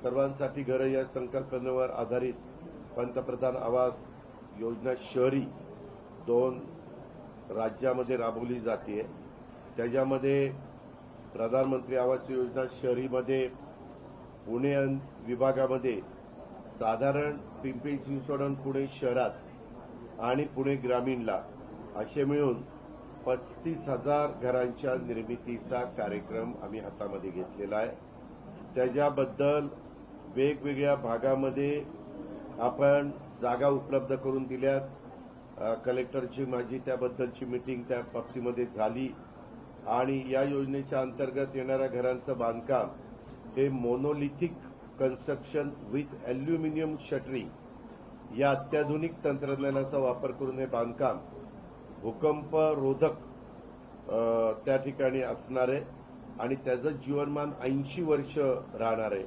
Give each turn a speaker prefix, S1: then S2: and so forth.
S1: सर्वांसाठी घरं या संकल्पनेवर आधारित पंतप्रधान आवास योजना शहरी 2 राज्यामध्ये राबवली जाते। त्याच्यामध्ये प्रधानमंत्री आवास योजना शहरीमध्ये पुणे विभागामध्ये साधारण पिंपरी चिंचवड आणि पुणे शहरात आणि पुणे ग्रामीणला असे मिळून 35,000 घरांच्या निर्मितीचा कार्यक्रम आम्ही हातामध्ये घेतलेला आहे। त्याच्याबद्दल वेगवेगळ्या भागामध्ये आपण जागा उपलब्ध करून दिल्यात। कलेक्टरची माझी त्याबद्दलची मीटिंग त्या बाबतीमध्ये झाली आणि या योजनेच्या अंतर्गत येणाऱ्या घरांचं बांधकाम हे monolithic construction with aluminium shuttering या अत्याधुनिक तंत्रज्ञानाचा वापर करून हे बांधकाम भूकंप रोधक त्या ठिकाणी असणार आहे आणि त्याचं जीवनमान 80 वर्ष राहणार आहे।